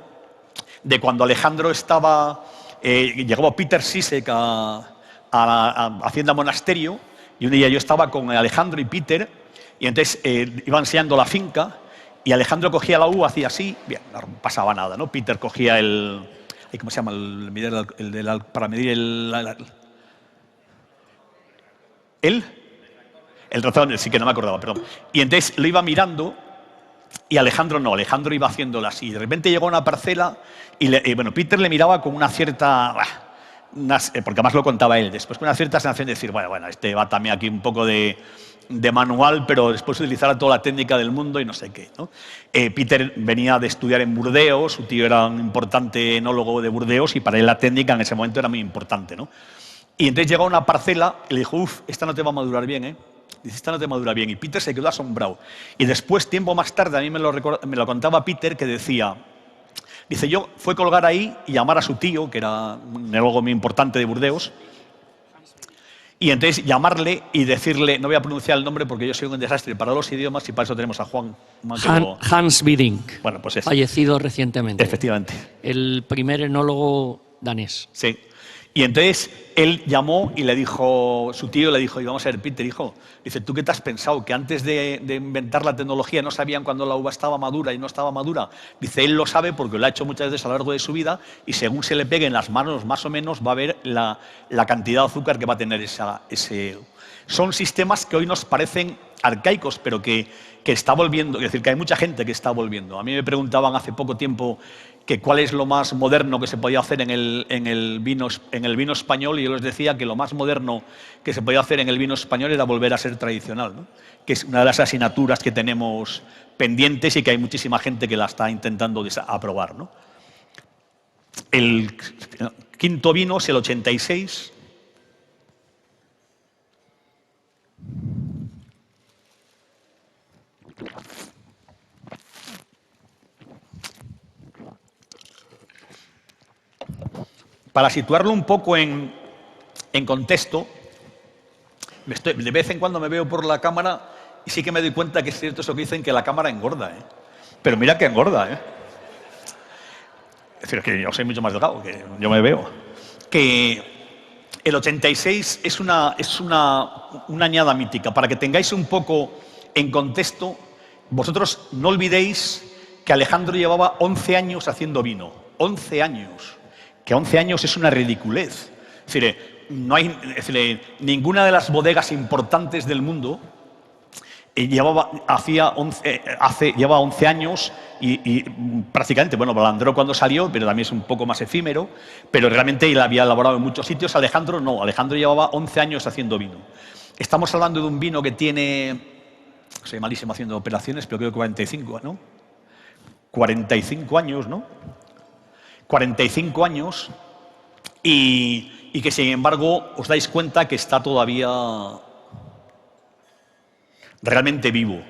de cuando Alejandro estaba, llegó Peter Sisek a la Hacienda Monasterio, y un día yo estaba con Alejandro y Peter, y entonces iba enseñando la finca, y Alejandro cogía la uva, hacía así, bien, no pasaba nada, ¿no? Peter cogía el... ¿Cómo se llama? Para medir el razón, sí que no me acordaba, perdón. Y entonces lo iba mirando y Alejandro no, Alejandro iba haciéndolo así. De repente llegó a una parcela y bueno, Peter le miraba con una cierta... porque además lo contaba él, después con una cierta sensación de decir, bueno, este va también aquí un poco de manual, pero después utilizará toda la técnica del mundo y no sé qué, ¿no? Peter venía de estudiar en Burdeos, su tío era un importante enólogo de Burdeos y para él la técnica en ese momento era muy importante, ¿no? Y entonces llegó a una parcela y le dijo, esta no te va a madurar bien, ¿eh? Dice, esta no te madura bien. Y Peter se quedó asombrado. Y después, tiempo más tarde, a mí me lo contaba Peter, que decía, dice, yo fue colgar ahí y llamar a su tío, que era un enólogo muy importante de Burdeos, y entonces llamarle y decirle, no voy a pronunciar el nombre porque yo soy un desastre para los idiomas y para eso tenemos a Juan. Hans Widing, bueno, pues fallecido recientemente. Efectivamente. El primer enólogo danés. Sí. Y entonces él llamó y le dijo, su tío le dijo, y vamos a ver, Peter, hijo, dice, ¿tú qué te has pensado? Que antes de inventar la tecnología no sabían cuándo la uva estaba madura y no estaba madura. Dice, él lo sabe porque lo ha hecho muchas veces a lo largo de su vida y según se le pegue en las manos más o menos va a ver la cantidad de azúcar que va a tener ese... Son sistemas que hoy nos parecen arcaicos, pero que está volviendo, es decir, que hay mucha gente que está volviendo. A mí me preguntaban hace poco tiempo que cuál es lo más moderno que se podía hacer en el vino español y yo les decía que lo más moderno que se podía hacer en el vino español era volver a ser tradicional, ¿no? Que es una de las asignaturas que tenemos pendientes y que hay muchísima gente que la está intentando aprobar, ¿no? El quinto vino es el 86. Para situarlo un poco en contexto, de vez en cuando me veo por la cámara y sí que me doy cuenta que es cierto eso que dicen que la cámara engorda, ¿eh? Pero mira que engorda, ¿eh? Es decir, que yo soy mucho más delgado, que yo me veo. Que el 86 es una añada mítica. Para que tengáis un poco en contexto, vosotros no olvidéis que Alejandro llevaba 11 años haciendo vino. 11 años. Que 11 años es una ridiculez. Es decir, ninguna de las bodegas importantes del mundo llevaba 11 años y prácticamente, bueno, Balandró cuando salió, pero también es un poco más efímero, pero realmente él había elaborado en muchos sitios. Alejandro no, Alejandro llevaba 11 años haciendo vino. Estamos hablando de un vino que tiene, soy malísimo haciendo operaciones, pero creo que 45, ¿no? 45 años, ¿no? 45 años y que sin embargo os dais cuenta que está todavía realmente vivo.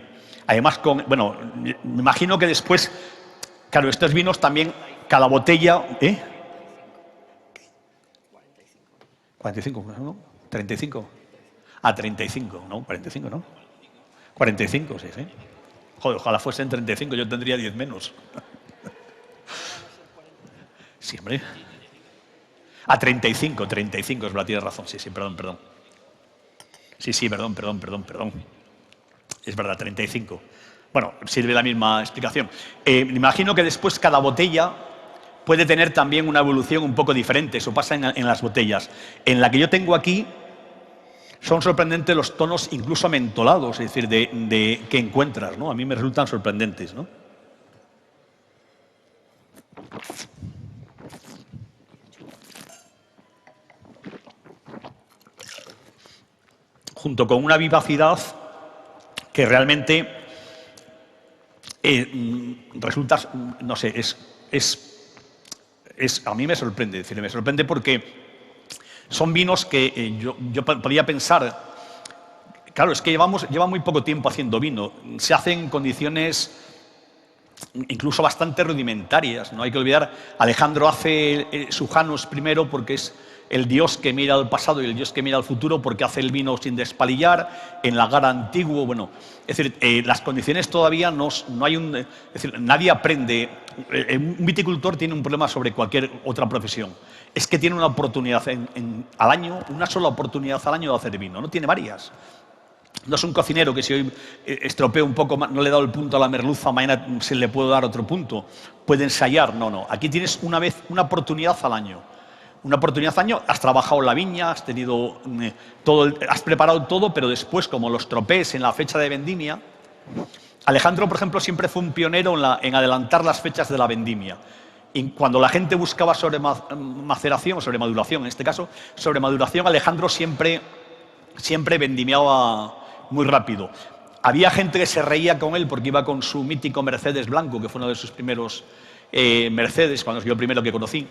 Además, bueno, me imagino que después, claro, estos vinos también, cada botella... 45, ¿no? 35. 35, ¿no? 45, ¿no? 45, sí, sí. Joder, ojalá fuesen 35, yo tendría 10 menos. Sí, hombre. 35, es verdad, tienes razón. Sí, perdón. Sí, perdón. Es verdad, 35. Bueno, sirve la misma explicación. Me imagino que después cada botella puede tener también una evolución un poco diferente. Eso pasa en las botellas. En la que yo tengo aquí son sorprendentes los tonos incluso mentolados, es decir, que encuentras, ¿no? A mí me resultan sorprendentes, ¿no? Junto con una vivacidad que realmente resulta, no sé, a mí me sorprende, es decir, me sorprende porque son vinos que yo podría pensar, claro, es que lleva muy poco tiempo haciendo vino, se hace en condiciones incluso bastante rudimentarias, no hay que olvidar, Alejandro hace su Janus primero porque es el dios que mira al pasado y el dios que mira al futuro, porque hace el vino sin despalillar, en lagar antiguo, bueno, es decir, las condiciones todavía no hay es decir, nadie aprende, un viticultor tiene un problema sobre cualquier otra profesión, es que tiene una oportunidad al año, una sola oportunidad al año de hacer vino, no tiene varias. No es un cocinero que si hoy estropea un poco, no le he dado el punto a la merluza, mañana se le puede dar otro punto, puede ensayar, no, aquí tienes una oportunidad al año. Una oportunidad al año, has trabajado la viña, has tenido has preparado todo, pero después, como los tropés en la fecha de vendimia, Alejandro, por ejemplo, siempre fue un pionero en adelantar las fechas de la vendimia. Y cuando la gente buscaba sobre maceración, sobre maduración, en este caso, sobre maduración, Alejandro siempre vendimiaba muy rápido. Había gente que se reía con él porque iba con su mítico Mercedes blanco, que fue uno de sus primeros Mercedes, cuando yo el primero que conocí.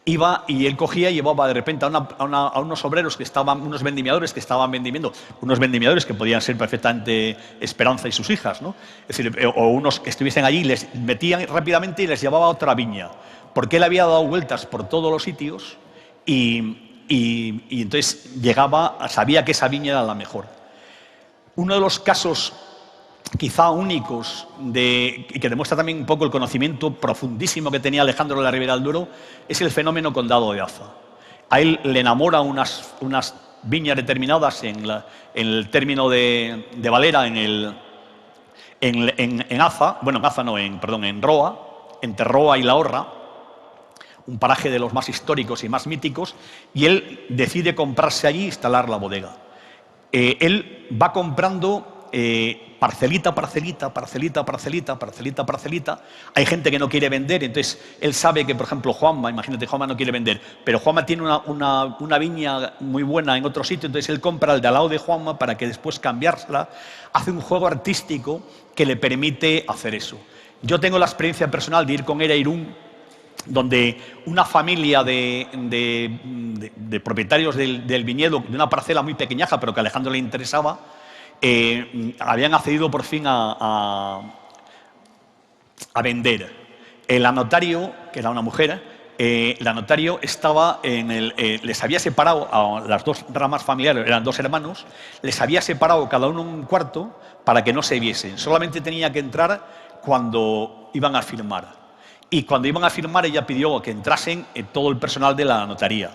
Iba y él cogía y llevaba de repente a unos obreros unos vendimiadores que estaban vendimiando, unos vendimiadores que podían ser perfectamente Esperanza y sus hijas, ¿no? Es decir, o unos que estuviesen allí, les metían rápidamente y les llevaba a otra viña, porque él había dado vueltas por todos los sitios y entonces sabía que esa viña era la mejor. Uno de los casos quizá únicos y que demuestra también un poco el conocimiento profundísimo que tenía Alejandro de la Ribera del Duero es el fenómeno Condado de Aza. A él le enamora unas viñas determinadas en el término de Valera, en Aza, bueno, en Aza no, en Roa, entre Roa y La Horra, un paraje de los más históricos y más míticos, y él decide comprarse allí e instalar la bodega. Él va comprando parcelita, parcelita, parcelita, parcelita, parcelita, parcelita. Hay gente que no quiere vender, entonces él sabe que, por ejemplo, Juanma, imagínate, Juanma no quiere vender, pero Juanma tiene una viña muy buena en otro sitio, entonces él compra el de al lado de Juanma para que después cambiársela. Hace un juego artístico que le permite hacer eso. Yo tengo la experiencia personal de ir con él a Irún, donde una familia de propietarios del viñedo, de una parcela muy pequeñaja, pero que a Alejandro le interesaba, habían accedido por fin a vender. El anotario, que era una mujer, el anotario estaba les había separado a las dos ramas familiares, eran dos hermanos, les había separado cada uno un cuarto para que no se viesen. Solamente tenía que entrar cuando iban a firmar. Y cuando iban a firmar, ella pidió que entrasen todo el personal de la notaría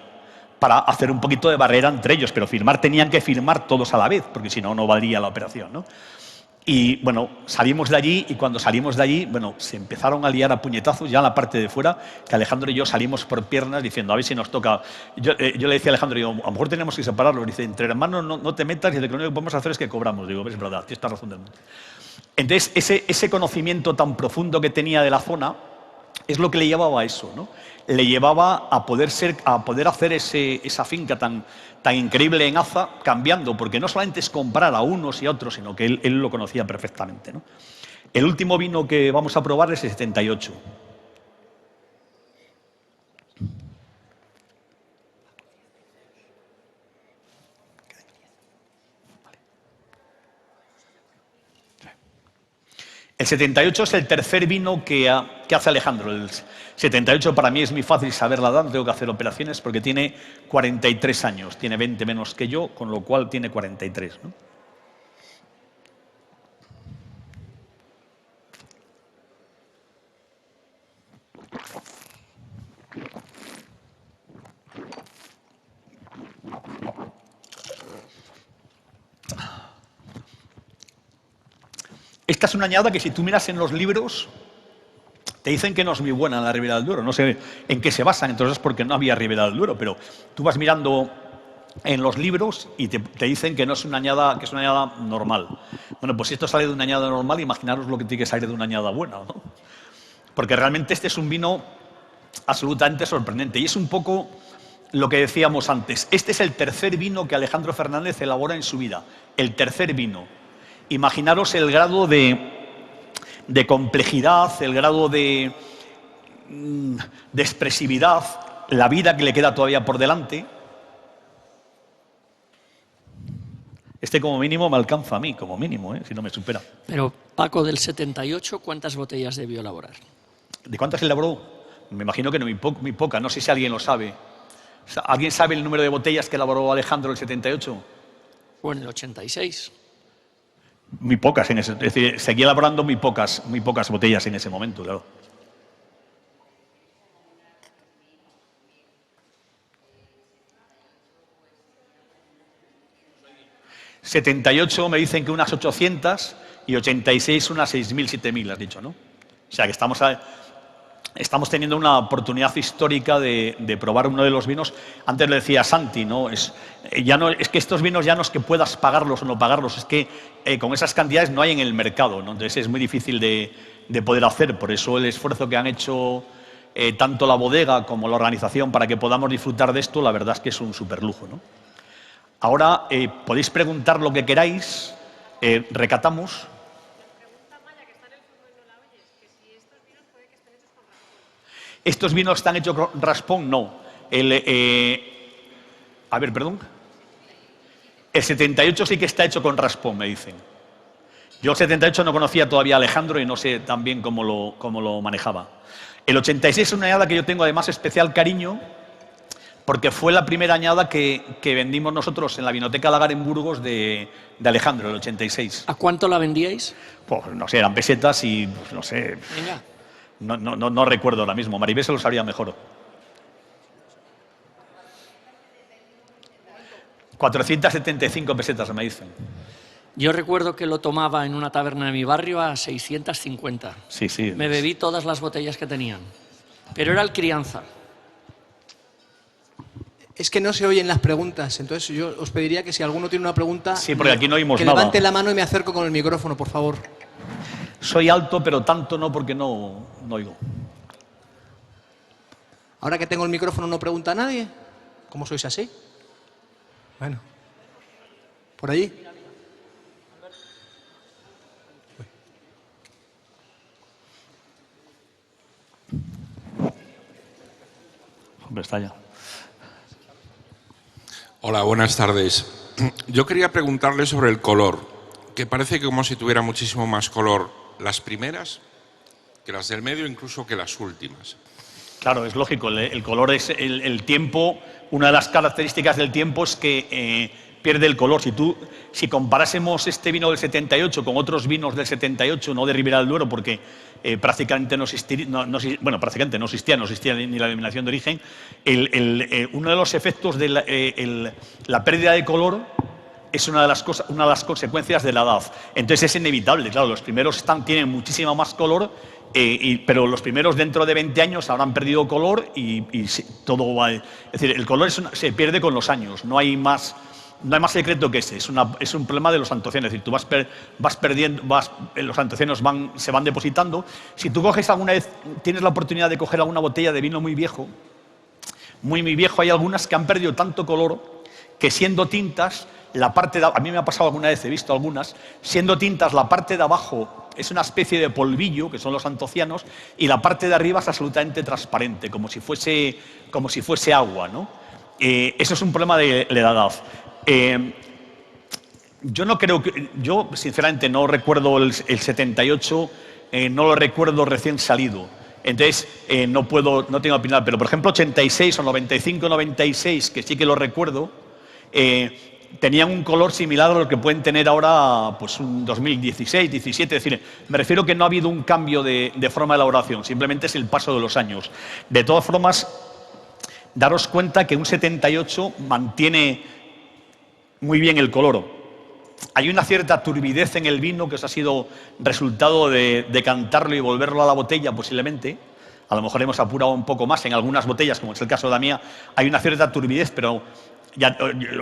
para hacer un poquito de barrera entre ellos, pero tenían que firmar todos a la vez, porque si no, no valía la operación, ¿no? Y bueno, salimos de allí, y cuando salimos de allí, bueno, se empezaron a liar a puñetazos ya en la parte de fuera, que Alejandro y yo salimos por piernas diciendo, a ver si nos toca. Yo le decía a Alejandro, digo, a lo mejor tenemos que separarlos. Dice, entre hermanos no te metas, y lo único que podemos hacer es que cobramos. Digo, es verdad, tienes toda razón del mundo. Entonces, ese conocimiento tan profundo que tenía de la zona es lo que le llevaba a eso, ¿no? Le llevaba a poder hacer esa finca tan increíble en Aza, cambiando, porque no solamente es comprar a unos y a otros, sino que él lo conocía perfectamente, ¿no? El último vino que vamos a probar es el 78. El 78 es el tercer vino que hace Alejandro. El 78 para mí es muy fácil saber la edad, no tengo que hacer operaciones porque tiene 43 años, tiene 20 menos que yo, con lo cual tiene 43, ¿no? Esta es una añada que si tú miras en los libros, te dicen que no es muy buena en la Ribera del Duero. No sé en qué se basan, entonces porque no había Ribera del Duero, pero tú vas mirando en los libros y te dicen que no es una añada, que es una añada normal. Bueno, pues si esto sale de una añada normal, imaginaros lo que tiene que salir de una añada buena, ¿no? Porque realmente este es un vino absolutamente sorprendente y es un poco lo que decíamos antes. Este es el tercer vino que Alejandro Fernández elabora en su vida, el tercer vino. Imaginaros el grado de de complejidad, el grado de expresividad, la vida que le queda todavía por delante. Este como mínimo me alcanza a mí, como mínimo, si no me supera. Pero Paco, del 78, ¿cuántas botellas debió elaborar? ¿De cuántas elaboró? Me imagino que no, muy poca, no sé si alguien lo sabe. ¿Alguien sabe el número de botellas que elaboró Alejandro en el 78? O en el 86. Muy pocas, es decir, seguía elaborando muy pocas botellas en ese momento, claro. ...78 me dicen que unas 800 y 86 unas 6.000, 7.000, has dicho, ¿no? O sea que estamos teniendo una oportunidad histórica de probar uno de los vinos. Antes le decía Santi, ¿no? Es que estos vinos ya no es que puedas pagarlos o no pagarlos, es que con esas cantidades no hay en el mercado, ¿no? Entonces es muy difícil de poder hacer. Por eso el esfuerzo que han hecho tanto la bodega como la organización para que podamos disfrutar de esto, la verdad es que es un superlujo, ¿no? Ahora podéis preguntar lo que queráis, recatamos. ¿Estos vinos están hechos con raspón? No. A ver, perdón. El 78 sí que está hecho con raspón, me dicen. Yo el 78 no conocía todavía a Alejandro y no sé tan bien cómo lo manejaba. El 86 es una añada que yo tengo además especial cariño porque fue la primera añada que vendimos nosotros en la Vinoteca Lagar en Burgos de Alejandro, el 86. ¿A cuánto la vendíais? Pues no sé, eran pesetas y pues, no sé. Venga. No recuerdo ahora mismo. Maribel se lo sabría mejor. 475 pesetas me dicen. Yo recuerdo que lo tomaba en una taberna de mi barrio a 650. Sí. Me bebí todas las botellas que tenían. Pero era el crianza. Es que no se oyen las preguntas, entonces yo os pediría que si alguno tiene una pregunta... Sí, porque aquí no oímos nada. Que levante la mano y me acerco con el micrófono, por favor. Soy alto, pero tanto no porque no oigo. Ahora que tengo el micrófono, ¿no pregunta a nadie? ¿Cómo sois así? Bueno. ¿Por allí? Hombre, está ya. Hola, buenas tardes. Yo quería preguntarle sobre el color, que parece como si tuviera muchísimo más color las primeras que las del medio, incluso que las últimas. Claro, es lógico. El color es el tiempo. Una de las características del tiempo es que pierde el color. Si comparásemos este vino del 78 con otros vinos del 78, no de Ribera del Duero, porque prácticamente no existía ni la denominación de origen, uno de los efectos de la pérdida de color es una de las consecuencias de la edad. Entonces es inevitable. Claro, los primeros tienen muchísimo más color, pero los primeros dentro de 20 años habrán perdido color y todo va. Es decir, el color se pierde con los años. No hay más secreto que ese. Es un problema de los antocianos. Es decir, tú vas perdiendo, los antocianos se van depositando. Si tú coges alguna vez, tienes la oportunidad de coger alguna botella de vino muy viejo, muy viejo, hay algunas que han perdido tanto color que siendo tintas, a mí me ha pasado alguna vez, he visto algunas, siendo tintas, la parte de abajo es una especie de polvillo, que son los antocianos, y la parte de arriba es absolutamente transparente, como si fuese agua, ¿no? Eso es un problema de la edad. Yo sinceramente no recuerdo el 78, no lo recuerdo recién salido. Entonces no tengo opinión, pero por ejemplo 86 o 95, 96, que sí que lo recuerdo, tenían un color similar a lo que pueden tener ahora pues un 2016, 17, es decir, me refiero que no ha habido un cambio de forma de elaboración, simplemente es el paso de los años. De todas formas, daros cuenta que un 78 mantiene muy bien el color. Hay una cierta turbidez en el vino que os ha sido resultado de decantarlo y volverlo a la botella posiblemente. A lo mejor hemos apurado un poco más en algunas botellas, como es el caso de la mía. Hay una cierta turbidez, pero ya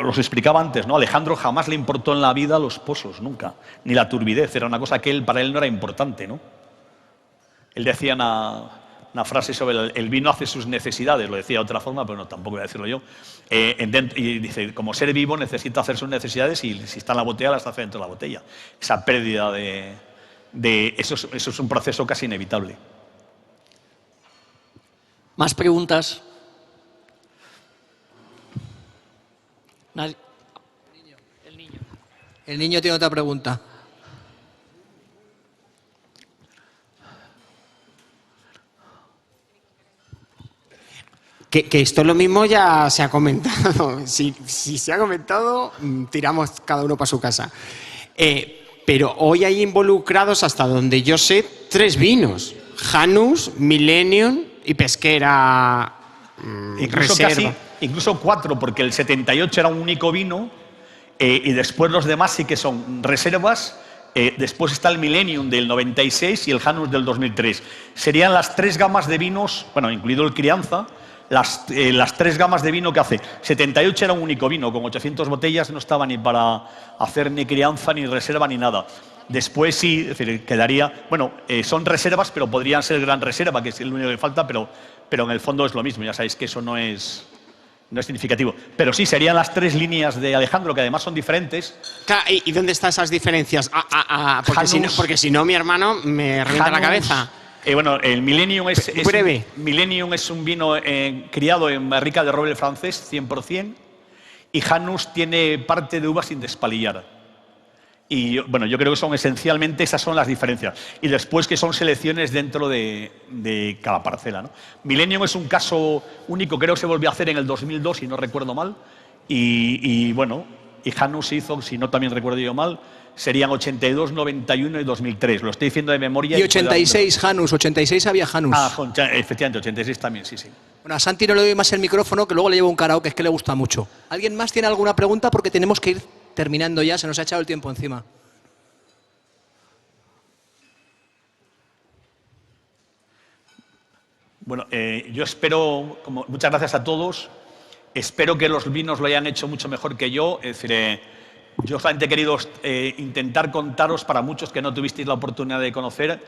os explicaba antes, ¿no? Alejandro jamás le importó en la vida los pozos, nunca. Ni la turbidez, era una cosa que para él no era importante, ¿no? Él decía una frase sobre el vino hace sus necesidades, lo decía de otra forma, pero no, tampoco voy a decirlo yo. Y dice, como ser vivo necesita hacer sus necesidades y si está en la botella, las hace dentro de la botella. Esa pérdida eso es un proceso casi inevitable. ¿Más preguntas? Nadie. El niño tiene otra pregunta. Que esto lo mismo ya se ha comentado. Si se ha comentado, tiramos cada uno para su casa. Pero hoy hay involucrados, hasta donde yo sé, 3 vinos. Janus, Millennium y Pesquera Reserva. Incluso 4, porque el 78 era un único vino y después los demás sí que son reservas. Después está el Millennium del 96 y el Janus del 2003. Serían las 3 gamas de vinos, bueno, incluido el Crianza, las 3 gamas de vino que hace. 78 era un único vino, con 800 botellas, no estaba ni para hacer ni crianza, ni reserva, ni nada. Después sí, es decir, quedaría... Bueno, son reservas, pero podrían ser gran reserva, que es el único que falta, pero en el fondo es lo mismo. Ya sabéis que eso no es significativo. Pero sí, serían las 3 líneas de Alejandro, que además son diferentes. Claro, ¿y dónde están esas diferencias? Porque si no, mi hermano me revienta la cabeza. Bueno, el Millennium es breve. Millennium es un vino criado en barrica de roble francés, 100%, y Janus tiene parte de uva sin despalillar. Y bueno, yo creo que son esencialmente esas son las diferencias. Y después que son selecciones dentro de cada parcela, ¿no? Millennium es un caso único, creo que se volvió a hacer en el 2002, si no recuerdo mal. Y bueno, y Janus se hizo, si no también recuerdo yo mal, serían 82, 91 y 2003. Lo estoy diciendo de memoria. Y 86 Janus, 86 había Janus. Efectivamente, 86 también, sí. Bueno, a Santi no le doy más el micrófono, que luego le llevo un karaoke, es que le gusta mucho. ¿Alguien más tiene alguna pregunta? Porque tenemos que ir terminando ya, se nos ha echado el tiempo encima. Bueno, yo espero, muchas gracias a todos. Espero que los vinos lo hayan hecho mucho mejor que yo. Es decir, yo solamente he querido intentar contaros, para muchos que no tuvisteis la oportunidad de conocer,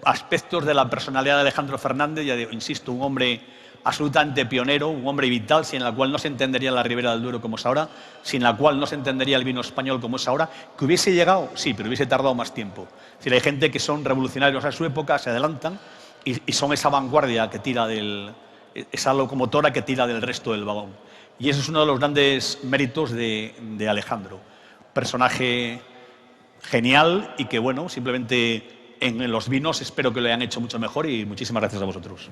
aspectos de la personalidad de Alejandro Fernández. Ya digo, insisto, un hombre absolutamente pionero, un hombre vital, sin la cual no se entendería la Ribera del Duero como es ahora, sin la cual no se entendería el vino español como es ahora. Que hubiese llegado, sí, pero hubiese tardado más tiempo. Es decir, hay gente que son revolucionarios a su época, se adelantan y son esa vanguardia que tira esa locomotora que tira del resto del vagón. Y ese es uno de los grandes méritos de Alejandro. Personaje genial y que, bueno, simplemente en los vinos espero que lo hayan hecho mucho mejor y muchísimas gracias a vosotros.